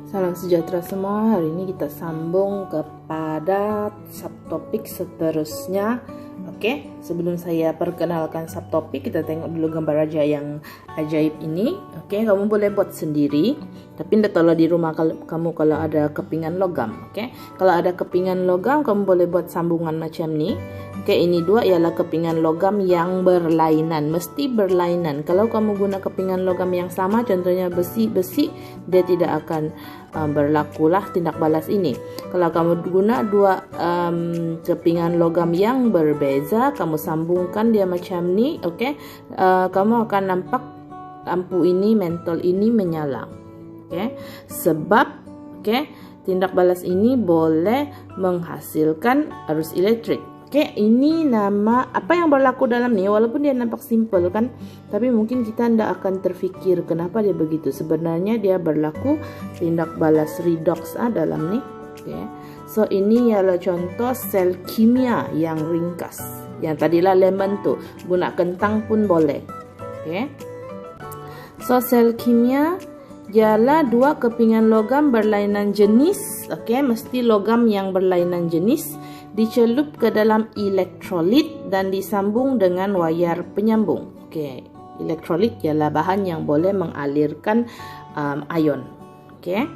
Salam sejahtera semua. Hari ini kita sambung kepada subtopik seterusnya. Oke, sebelum saya perkenalkan subtopik, kita tengok dulu gambar raja yang ajaib ini. Oke, kamu boleh buat sendiri. Tapi tidak tahu di rumah kamu kalau ada kepingan logam. Oke, kalau ada kepingan logam, kamu boleh buat sambungan macam ni. Oke, ini dua ialah kepingan logam yang berlainan, mesti berlainan. Kalau kamu guna kepingan logam yang sama, contohnya besi, dia tidak akan berlakulah tindak balas ini. Kalau kamu guna dua kepingan logam yang berbeza, kamu sambungkan dia macam ni, oke, kamu akan nampak lampu ini, mentol ini menyala. Oke, sebab tindak balas ini boleh menghasilkan arus elektrik. Oke, ini nama apa yang berlaku dalam ni, walaupun dia nampak simple kan, tapi mungkin kita tidak akan terfikir kenapa dia begitu. Sebenarnya dia berlaku tindak balas redox dalam ni. Oke. So ini ialah contoh sel kimia yang ringkas. Yang tadilah lemon tu, guna kentang pun boleh. Oke. So sel kimia ialah dua kepingan logam berlainan jenis. Oke, mesti logam yang berlainan jenis, dicelup ke dalam elektrolit dan disambung dengan wayar penyambung. Oke, elektrolit ialah bahan yang boleh mengalirkan ion. Oke.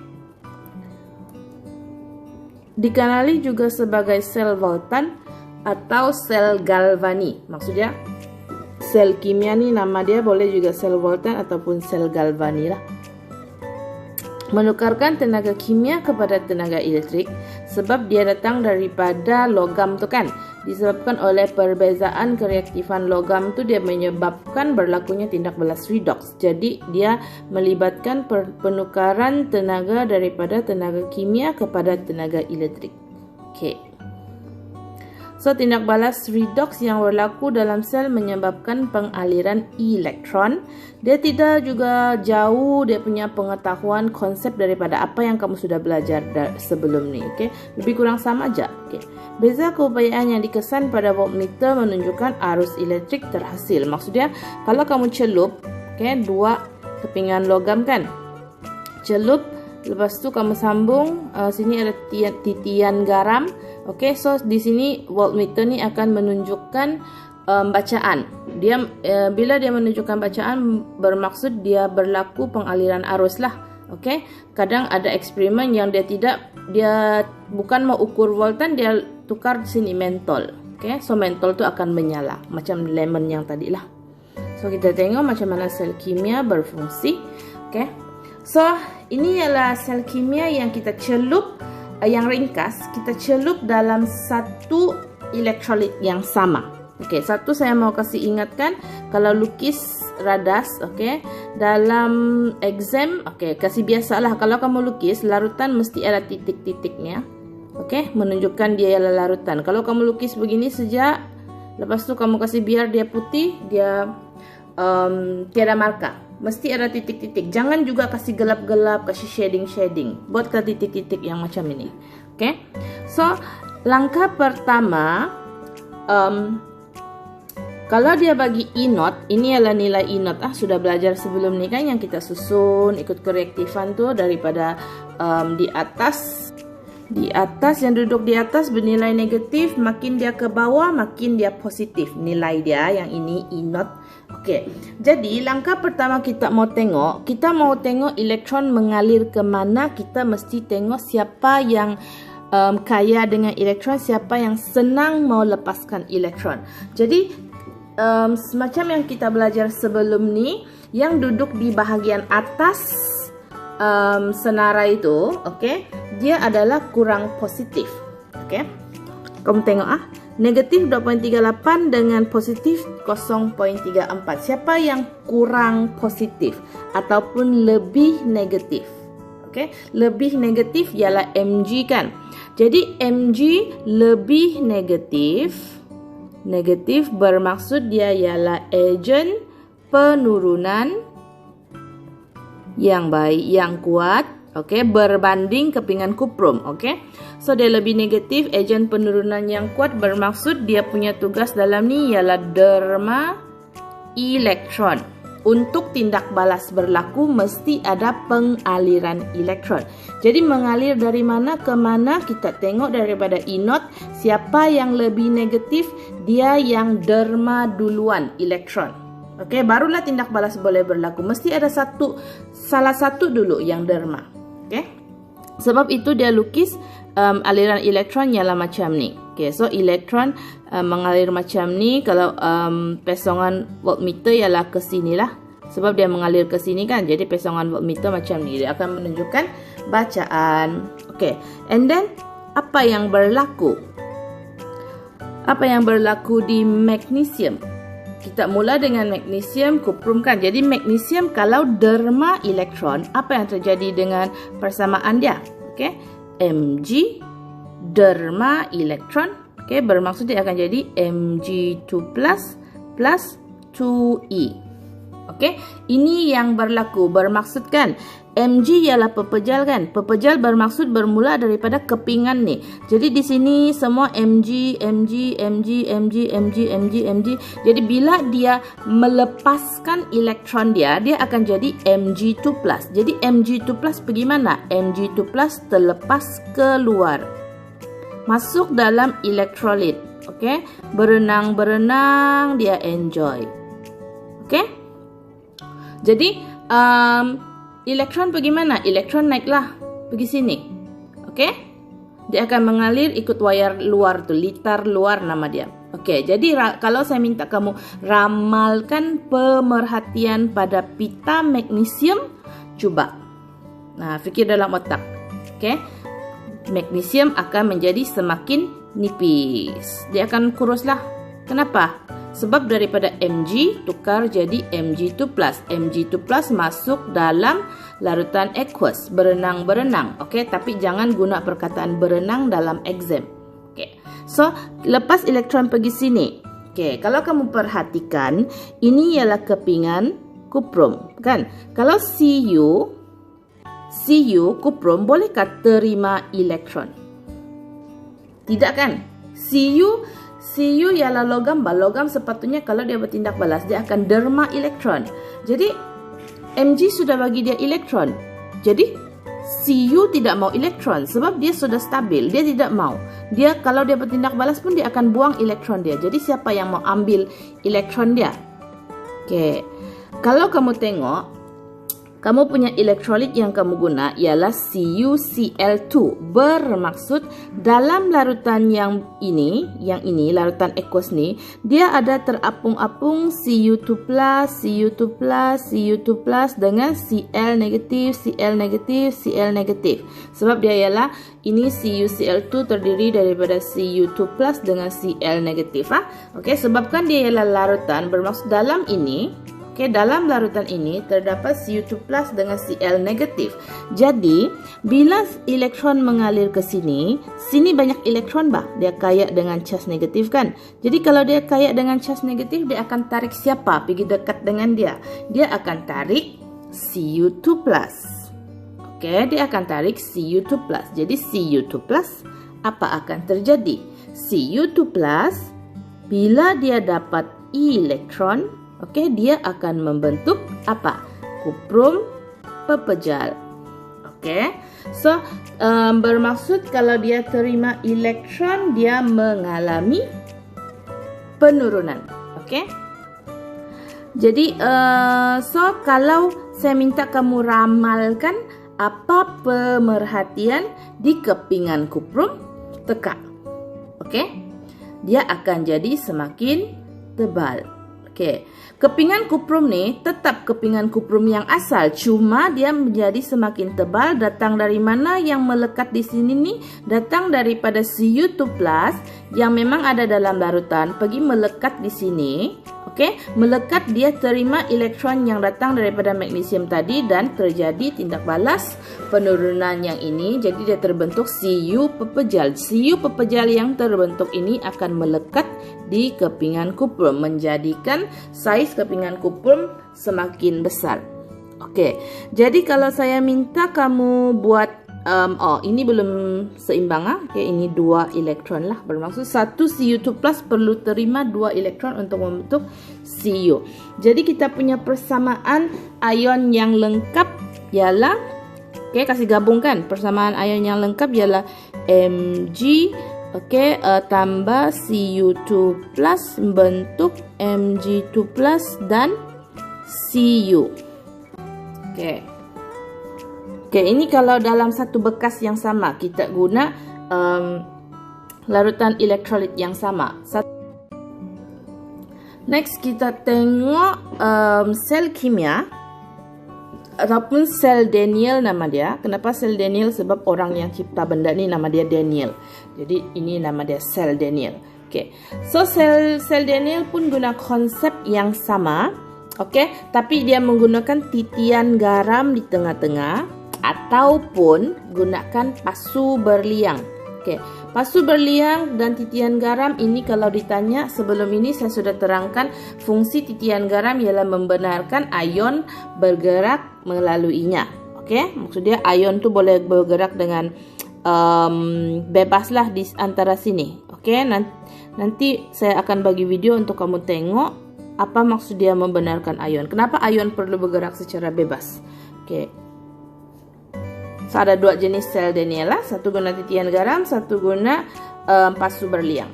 Dikenali juga sebagai sel Voltan atau sel galvani. Maksudnya sel kimia ni nama dia boleh juga sel Voltan ataupun sel galvani lah. Menukarkan tenaga kimia kepada tenaga elektrik sebab dia datang daripada logam tu kan. Disebabkan oleh perbezaan kereaktifan logam tu, dia menyebabkan berlakunya tindak balas redox. Jadi dia melibatkan penukaran tenaga daripada tenaga kimia kepada tenaga elektrik. Okey. So tindak balas redox yang berlaku dalam sel menyebabkan pengaliran elektron. Dia tidak juga jauh dia punya pengetahuan konsep daripada apa yang kamu sudah belajar sebelum ni. Okay? Lebih kurang sama aja. Okay. Beza keupayaan yang dikesan pada voltmeter menunjukkan arus elektrik terhasil. Maksudnya kalau kamu celup, dua kepingan logam kan, celup, lepas tu kamu sambung, sini ada titian garam. Oke, so di sini voltmeter ni akan menunjukkan bacaan. Dia bila dia menunjukkan bacaan, bermaksud dia berlaku pengaliran arus lah. Oke, kadang ada eksperimen yang dia bukan mau ukur voltan, dia tukar di sini mentol. Oke, so mentol tu akan menyala macam lemon yang tadi lah. So kita tengok macam mana sel kimia berfungsi. Oke, so ini ialah sel kimia yang kita celup. Yang ringkas, kita celup dalam satu elektrolit yang sama. Okey, satu saya mau kasih ingatkan, kalau lukis radas, dalam exam, kasih biasalah kalau kamu lukis larutan mesti ada titik-titiknya. Menunjukkan dia ialah larutan. Kalau kamu lukis begini saja, lepas tu kamu kasih biar dia putih, dia tiada marka. Mesti ada titik-titik. Jangan juga kasih gelap-gelap, kasih shading-shading. Buatlah titik-titik yang macam ini. Oke. So, langkah pertama, kalau dia bagi E0, ini adalah nilai E0. Sudah belajar sebelum ni kan yang kita susun, ikut kereaktifan tu daripada di atas. Di atas, yang duduk di atas bernilai negatif, makin dia ke bawah, makin dia positif. Nilai dia yang ini E0. Oke, jadi langkah pertama kita mau tengok elektron mengalir ke mana. Kita mesti tengok siapa yang kaya dengan elektron, siapa yang senang mau lepaskan elektron. Jadi semacam yang kita belajar sebelum ni, yang duduk di bahagian atas senarai itu, dia adalah kurang positif. Kamu tengok negatif 2.38 dengan positif 0.34. Siapa yang kurang positif ataupun lebih negatif? Lebih negatif ialah Mg kan. Jadi Mg lebih negatif. Negatif bermaksud dia ialah ejen penurunan yang baik, yang kuat. Berbanding kepingan kuprum. So dia lebih negatif, ejen penurunan yang kuat bermaksud dia punya tugas dalam ni ialah derma elektron. untuk tindak balas berlaku mesti ada pengaliran elektron. Jadi mengalir dari mana ke mana kita tengok daripada E0, siapa yang lebih negatif, dia yang derma duluan elektron. Okey, barulah tindak balas boleh berlaku. Mesti ada salah satu dulu yang derma. Okey. Sebab itu dia lukis aliran elektron ialah macam ni. Okey, so elektron mengalir macam ni. Kalau pesongan voltmeter ialah ke sini lah. Sebab dia mengalir ke sini kan. Jadi pesongan voltmeter macam ni. Dia akan menunjukkan bacaan. Okey, and then apa yang berlaku? Apa yang berlaku di magnesium? Kita mula dengan magnesium, kuprum kan. Jadi magnesium kalau derma elektron, apa yang terjadi dengan persamaan dia? Okey, Mg derma elektron. Okey, bermaksud dia akan jadi Mg2 plus 2E. Okey, ini yang berlaku. Bermaksud kan Mg ialah pepejal kan. Pepejal bermaksud bermula daripada kepingan ni. Jadi di sini semua Mg. Jadi bila dia melepaskan elektron dia akan jadi Mg2 plus. Jadi Mg2 plus pergi mana? Mg2 plus terlepas keluar, masuk dalam elektrolit. Okey, berenang dia enjoy. Okey, jadi elektron pergi mana? Elektron naiklah, pergi sini. Okey, dia akan mengalir ikut wayar luar tu, litar luar nama dia. Okey, jadi kalau saya minta kamu ramalkan pemerhatian pada pita magnesium, cuba. Nah, fikir dalam otak. Okey, magnesium akan menjadi semakin nipis. Dia akan kuruslah. Kenapa? Sebab daripada Mg tukar jadi Mg2 plus. Mg2 plus masuk dalam larutan aqueous, berenang-berenang. Okey, tapi jangan guna perkataan berenang dalam exam. Okey. So, lepas elektron pergi sini. Okey, kalau kamu perhatikan, ini ialah kepingan kuprum, kan? Kalau Cu kuprum bolehkah terima elektron? Tidak kan? Cu ialah logam. Logam sepatutnya kalau dia bertindak balas, dia akan derma elektron. Jadi Mg sudah bagi dia elektron. Jadi Cu tidak mau elektron sebab dia sudah stabil. Dia tidak mau. Dia kalau dia bertindak balas pun dia akan buang elektron dia. Jadi siapa yang mau ambil elektron dia? Okey. Kalau kamu tengok, kamu punya elektrolit yang kamu guna ialah CuCl2. Bermaksud dalam larutan yang ini, larutan aqueous ni, dia ada terapung-apung Cu2+, dengan Cl negatif, Cl negatif. Sebab dia ialah ini CuCl2 terdiri daripada Cu2+ dengan Cl negatif. Okey, sebabkan dia ialah larutan, bermaksud dalam ini, okey, dalam larutan ini terdapat Cu2+ dengan Cl negatif. Jadi, bila elektron mengalir ke sini, sini banyak elektron bah. Dia kaya dengan charge negatif kan. Jadi kalau dia kaya dengan charge negatif, dia akan tarik siapa pergi dekat dengan dia? Dia akan tarik Cu2+. Okey, dia akan tarik Cu2+. Jadi Cu2+, apa akan terjadi? Cu2+, bila dia dapat elektron, okey, dia akan membentuk apa? Kuprum pepejal. Okey. So, bermaksud kalau dia terima elektron, dia mengalami penurunan. Okey. Jadi, so kalau saya minta kamu ramalkan apa pemerhatian di kepingan kuprum, teka. Okey. Dia akan jadi semakin tebal. Okey, kepingan kuprum ni tetap kepingan kuprum yang asal, cuma dia menjadi semakin tebal. Datang dari mana yang melekat di sini ni? Datang daripada Cu2+ yang memang ada dalam larutan, pergi melekat di sini. Okey, melekat, dia terima elektron yang datang daripada magnesium tadi dan terjadi tindak balas penurunan yang ini. Jadi dia terbentuk Cu pepejal. Cu pepejal yang terbentuk ini akan melekat di kepingan kuprum, menjadikan saiz kepingan kuprum semakin besar. Okey, jadi kalau saya minta kamu buat ini belum seimbang. Oke, ini 2 elektron lah. Bermaksud satu Cu2 plus perlu terima 2 elektron untuk membentuk Cu. Jadi kita punya persamaan ion yang lengkap ialah, oke, kasih gabungkan. Persamaan ion yang lengkap ialah Mg, tambah Cu2 plus membentuk Mg2 plus dan Cu. Oke, ini kalau dalam satu bekas yang sama, kita guna larutan elektrolit yang sama. Next, kita tengok sel kimia ataupun sel Daniell nama dia. Kenapa sel Daniell? Sebab orang yang cipta benda ni nama dia Daniell. Jadi ini nama dia sel Daniell. Oke, so sel Daniell pun guna konsep yang sama. Oke, tapi dia menggunakan titian garam di tengah-tengah ataupun gunakan pasu berliang. Oke, pasu berliang dan titian garam ini kalau ditanya, sebelum ini saya sudah terangkan fungsi titian garam ialah membenarkan ion bergerak melaluinya. Oke, maksudnya ion tu boleh bergerak dengan bebaslah di antara sini. Oke, nanti saya akan bagi video untuk kamu tengok apa maksud dia membenarkan ion. Kenapa ion perlu bergerak secara bebas? Oke. So, ada 2 jenis sel Daniell lah. Satu guna titian garam, satu guna pasu berliang.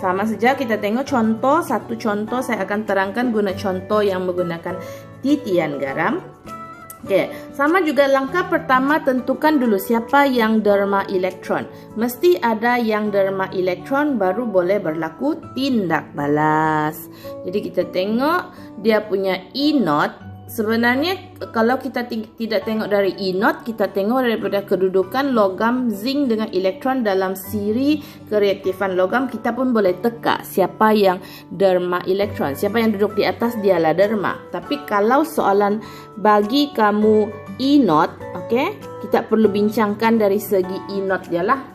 Sama saja, kita tengok contoh. Satu contoh saya akan terangkan guna contoh yang menggunakan titian garam. Oke, sama juga langkah pertama, tentukan dulu siapa yang derma elektron. Mesti ada yang derma elektron baru boleh berlaku tindak balas. Jadi kita tengok dia punya E0. Sebenarnya kalau kita tidak tengok dari E0, kita tengok daripada kedudukan logam zinc dengan elektron dalam siri kereaktifan logam, kita pun boleh teka siapa yang derma elektron. Siapa yang duduk di atas dialah derma. Tapi kalau soalan bagi kamu E0, kita perlu bincangkan dari segi E0 dialah.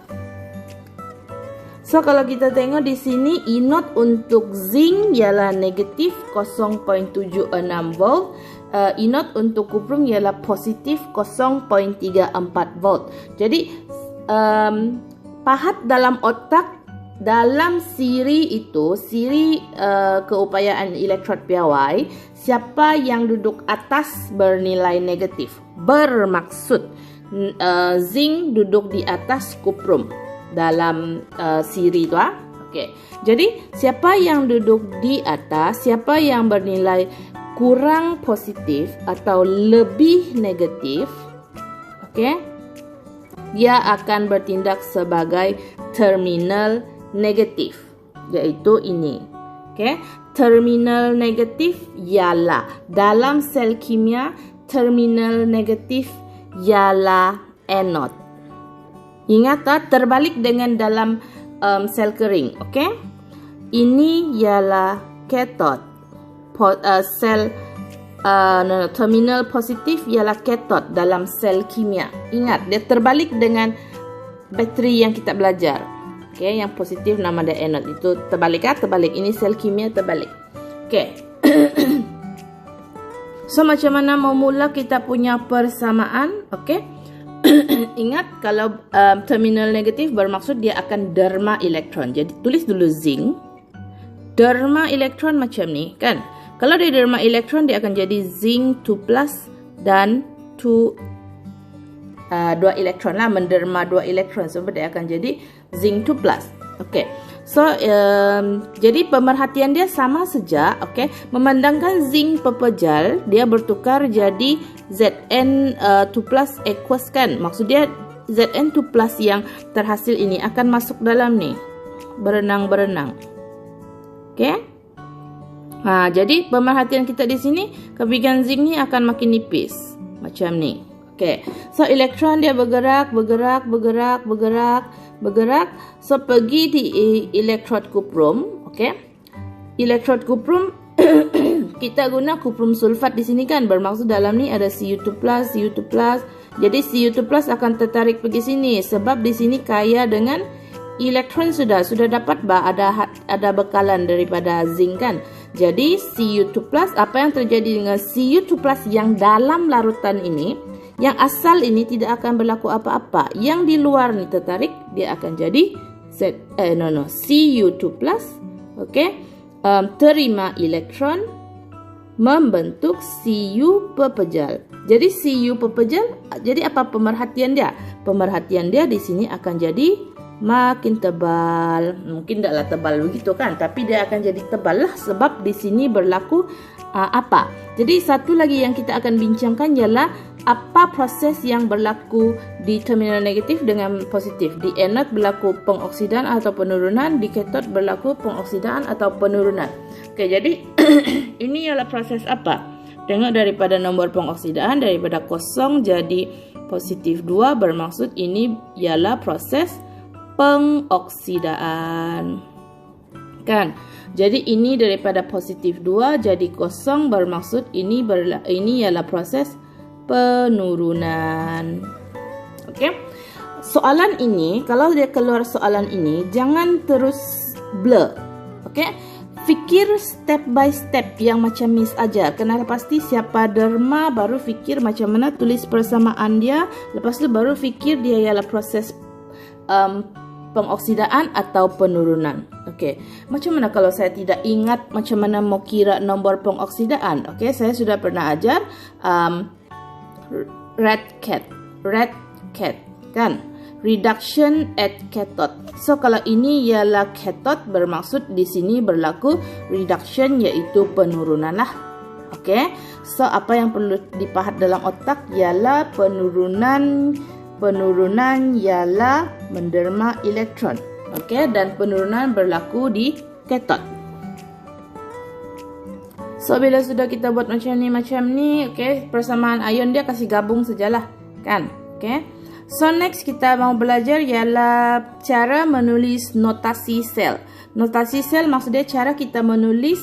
So kalau kita tengok di sini E0 untuk zinc ialah negatif 0.76 volt. E0 untuk kuprum ialah positif 0.34 volt. Jadi pahat dalam otak dalam siri itu, siri keupayaan elektrod piawai, siapa yang duduk atas bernilai negatif. Bermaksud zinc duduk di atas kuprum dalam siri itu. Oke. Jadi siapa yang duduk di atas, siapa yang bernilai kurang positif atau lebih negatif, dia akan bertindak sebagai terminal negatif, yaitu ini. Terminal negatif ialah dalam sel kimia, terminal negatif ialah anode. Ingat, terbalik dengan dalam sel kering. Ini ialah cathode. Terminal positif ialah cathode dalam sel kimia. Ingat, dia terbalik dengan bateri yang kita belajar. Yang positif nama dia anode. Itu terbalik. Terbalik. Ini sel kimia terbalik. So macam mana mau mula kita punya persamaan? Ingat, kalau terminal negatif bermaksud dia akan derma elektron. Jadi tulis dulu zinc. Derma elektron macam ni, kan? Kalau dia derma elektron, dia akan jadi zinc 2 plus dan 2 elektron lah, menderma 2 elektron. So dia akan jadi zinc 2 plus. So jadi pemerhatian dia sama saja. Memandangkan zinc pepejal, dia bertukar jadi Zn 2 plus aqueous, kan? Maksud dia Zn 2 plus yang terhasil ini akan masuk dalam ni, berenang-berenang. Jadi pemerhatian kita di sini, kebaikan zinc ni akan makin nipis macam ni. So elektron dia bergerak. So pergi di elektrod kuprum. Elektrod kuprum kita guna kuprum sulfat di sini, kan? Bermaksud dalam ni ada Cu2 plus. Jadi Cu2 plus akan tertarik pergi sini sebab di sini kaya dengan elektron. Sudah dapat ada bekalan daripada zinc, kan? Jadi Cu2 plus, apa yang terjadi dengan Cu2 plus yang dalam larutan ini, Yang asal ini tidak akan berlaku apa-apa. Yang di luar ni tertarik, dia akan jadi Cu2+, terima elektron, membentuk Cu pepejal. Jadi Cu pepejal, jadi apa pemerhatian dia? Pemerhatian dia di sini akan jadi makin tebal. Mungkin tidaklah tebal begitu kan, tapi dia akan jadi tebal lah sebab di sini berlaku apa. Jadi satu lagi yang kita akan bincangkan ialah apa proses yang berlaku di terminal negatif dengan positif. Di anode berlaku pengoksidaan atau penurunan, di katot berlaku pengoksidaan atau penurunan. Oke, jadi ini ialah proses apa? Tengok daripada nombor pengoksidaan daripada kosong jadi positif 2, bermaksud ini ialah proses pengoksidaan. Kan? Jadi ini daripada positif 2 jadi kosong, bermaksud ini ialah proses penurunan. Okey. Soalan ini, kalau dia keluar soalan ini, jangan terus blur. Okey. Fikir step by step yang macam Miss ajar. Kena pasti siapa derma, baru fikir macam mana tulis persamaan dia. Lepas tu baru fikir dia ialah proses pengoksidaan atau penurunan. Okey. Macam mana kalau saya tidak ingat macam mana mau kira nombor pengoksidaan? Okey, saya sudah pernah ajar red cat kan, reduction at cathode. So kalau ini ialah cathode, bermaksud di sini berlaku reduction, iaitu penurunan lah. Okey, so apa yang perlu dipahat dalam otak ialah penurunan ialah menderma elektron. Okey, dan penurunan berlaku di cathode. So bila sudah kita buat macam ni, okey, persamaan ion dia kasih gabung sajalah, kan? Okey. So next kita mau belajar ialah cara menulis notasi sel. Notasi sel maksudnya cara kita menulis.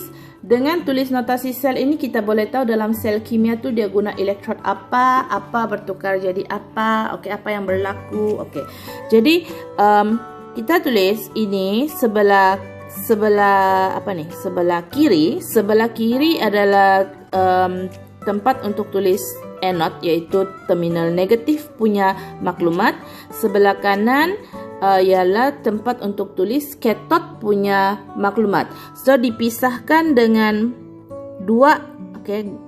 Dengan tulis notasi sel ini kita boleh tahu dalam sel kimia tu dia guna elektrod apa bertukar jadi apa, okey, apa yang berlaku. Okey. Jadi kita tulis ini sebelah kiri. Sebelah kiri adalah tempat untuk tulis anode, iaitu terminal negatif punya maklumat. Sebelah kanan ialah tempat untuk tulis katot punya maklumat. So dipisahkan dengan dua,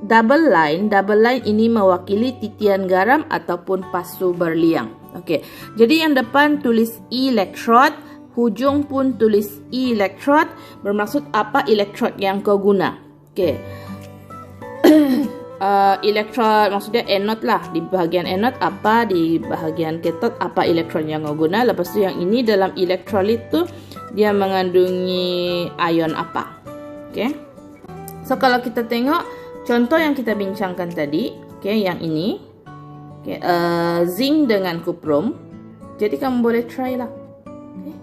double line. Double line ini mewakili titian garam ataupun pasu berliang. Okey. Jadi yang depan tulis electrode, hujung pun tulis electrode, bermaksud apa elektrod yang kau guna. Okey. Elektron maksudnya anode lah, di bahagian anode apa, di bahagian katot apa elektron yang kau guna. Lepas tu yang ini dalam elektrolit tu dia mengandungi ion apa. Okey. So kalau kita tengok contoh yang kita bincangkan tadi, okey, yang ini, okey, zinc dengan kuprum. Jadi kamu boleh try lah. Okay.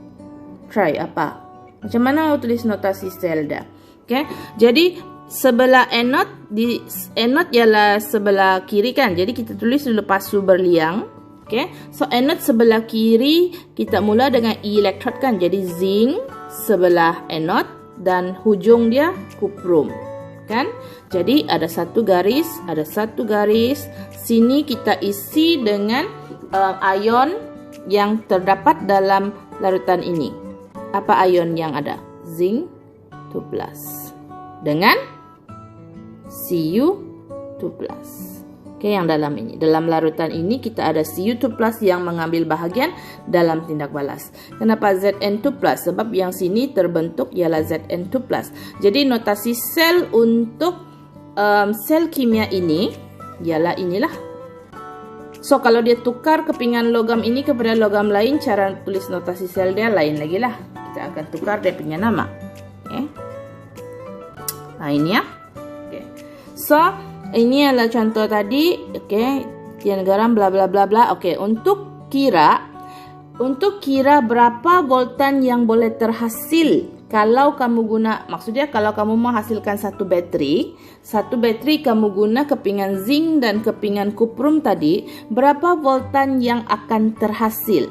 Try apa? Macam mana mau tulis notasi sel dah. Okey. Jadi sebelah anode, di anode ialah sebelah kiri kan. Jadi kita tulis dulu pasu berliang. Okey. So anode sebelah kiri kita mula dengan elektrod kan. Jadi zinc sebelah anode dan hujung dia kuprum. Kan? Jadi ada satu garis, ada satu garis. Sini kita isi dengan ion yang terdapat dalam larutan ini. Apa ion yang ada? Zinc 2+ dengan Cu2+. Okey, yang dalam ini. Dalam larutan ini kita ada Cu2+ yang mengambil bahagian dalam tindak balas. Kenapa Zn2+? Sebab yang sini terbentuk ialah Zn2+. Jadi notasi sel untuk sel kimia ini ialah inilah. So kalau dia tukar kepingan logam ini kepada logam lain, cara tulis notasi sel dia lain lagi lah. Kita akan tukar dia punya nama. Okay. Nah ini ya. Okay. So ini adalah contoh tadi. Okay. Tian garam bla bla bla bla. Okay. Untuk kira berapa voltan yang boleh terhasil kalau kamu guna, maksudnya kalau kamu mau hasilkan satu bateri kamu guna kepingan zinc dan kepingan kuprum tadi, berapa voltan yang akan terhasil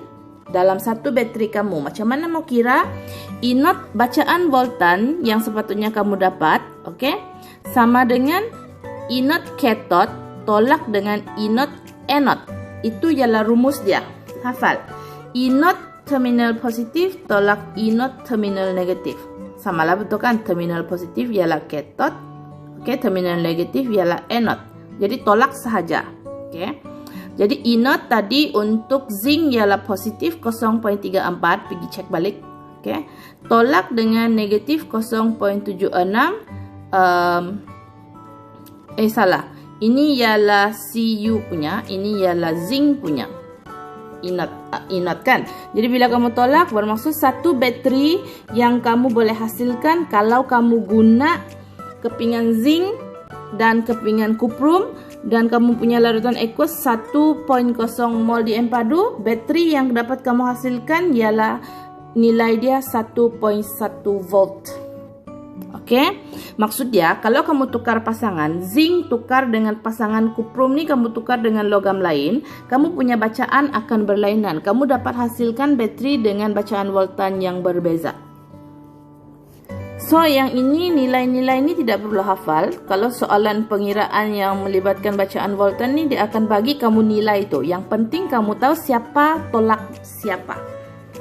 dalam satu bateri kamu. Macam mana mau kira? Inot bacaan voltan yang sepatutnya kamu dapat, okay, sama dengan inot katot tolak dengan inot anode. Itu ialah rumus dia. Hafal. Anode terminal positif tolak anode terminal negatif. Samalah betul kan? Terminal positif ialah cathode. Oke, terminal negatif ialah anode. Jadi tolak sahaja. Oke. Jadi anode tadi untuk zinc ialah positif 0.34, pergi cek balik. Oke. Tolak dengan negatif 0.76. Salah. Ini ialah Cu punya, ini ialah zinc punya. Ingat kan? Jadi bila kamu tolak bermaksud satu bateri yang kamu boleh hasilkan kalau kamu guna kepingan zinc dan kepingan kuprum dan kamu punya larutan aqueous 1.0 mol di empadu, bateri yang dapat kamu hasilkan ialah nilai dia 1.1 volt. Oke, maksud dia kalau kamu tukar pasangan zinc tukar dengan pasangan kuprum ni, kamu tukar dengan logam lain, kamu punya bacaan akan berlainan. Kamu dapat hasilkan bateri dengan bacaan voltan yang berbeza. So yang ini nilai-nilai ini tidak perlu hafal. Kalau soalan pengiraan yang melibatkan bacaan voltan ni dia akan bagi kamu nilai itu. Yang penting kamu tahu siapa tolak siapa.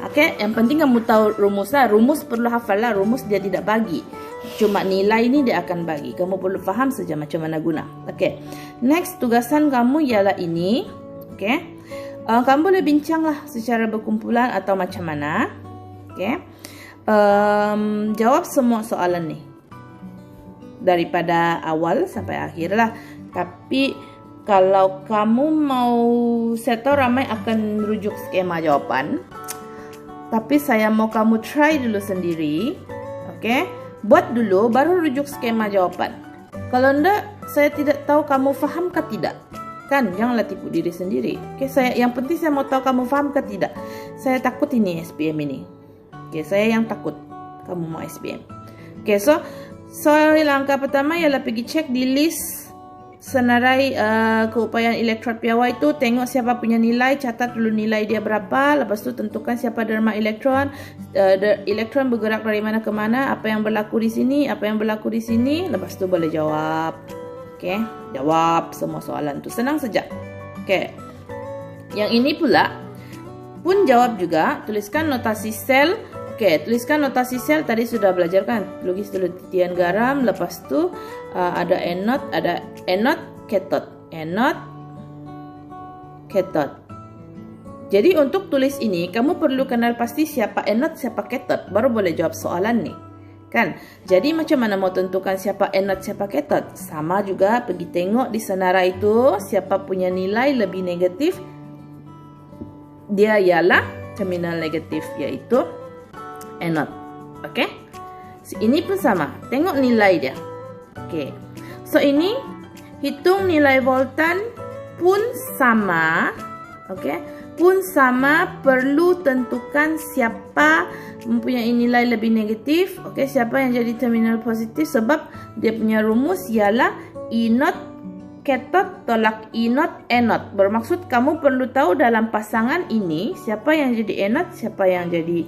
Oke, yang penting kamu tahu rumus lah. Rumus perlu hafal lah. Rumus dia tidak bagi. Cuma nilai ini dia akan bagi. Kamu perlu faham saja macam mana guna. Oke. Next tugasan kamu ialah ini. Oke. Kamu boleh bincang lah secara berkumpulan atau macam mana. Oke. Jawab semua soalan nih. Daripada awal sampai akhir lah. Tapi kalau kamu mau, saya tahu ramai akan rujuk skema jawapan. Tapi saya mau kamu try dulu sendiri. Oke. Buat dulu, baru rujuk skema jawapan. Kalau enggak, saya tidak tahu kamu faham ke tidak. Kan, janganlah tipu diri sendiri. Oke, yang penting saya mau tahu kamu faham ke tidak. Saya takut ini SPM ini. Oke, saya yang takut kamu mau SPM. Oke, so langkah pertama ialah pergi cek di list senarai keupayaan elektrod piawai itu, tengok siapa punya nilai, catat dulu nilai dia berapa, lepas tu tentukan siapa derma elektron, elektron bergerak dari mana ke mana, apa yang berlaku di sini, apa yang berlaku di sini, lepas tu boleh jawab. Oke, jawab semua soalan tu, senang saja. Oke, yang ini pula pun jawab juga, tuliskan notasi sel. Oke, tuliskan notasi sel, tadi sudah belajar kan? Logis dulu titian garam, lepas tu ada anode, cathode. Anode, cathode. Jadi untuk tulis ini, kamu perlu kenal pasti siapa anode, siapa cathode, baru boleh jawab soalan nih. Kan? Jadi macam mana mau tentukan siapa anode, siapa cathode? Sama juga, pergi tengok di senarai itu, siapa punya nilai lebih negatif, dia ialah terminal negatif, yaitu anode. Oke. Ini pun sama. Tengok nilai dia. Oke. So ini hitung nilai voltan pun sama. Oke. Pun sama, perlu tentukan siapa mempunyai nilai lebih negatif. Oke, siapa yang jadi terminal positif sebab dia punya rumus ialah anode cathode tolak anode. Bermaksud kamu perlu tahu dalam pasangan ini siapa yang jadi anode, siapa yang jadi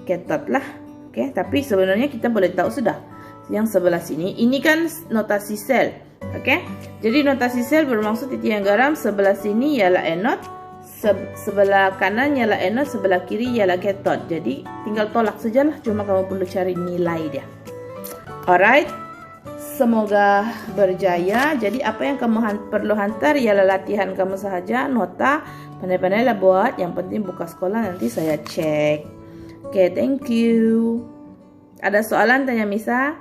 cathode lah. Oke, tapi sebenarnya kita boleh tahu sudah. Yang sebelah sini, ini kan notasi sel. Oke, jadi notasi sel bermaksud titian garam sebelah sini ialah anode, sebelah kanan ialah anode, sebelah kiri ialah cathode. Jadi tinggal tolak sajalah, cuma kamu perlu cari nilai dia. Alright, semoga berjaya. Jadi apa yang kamu perlu hantar ialah latihan kamu sahaja, nota. Pandai-pandailah buat, yang penting buka sekolah nanti saya cek. Oke, thank you. Ada soalan tanya Misa?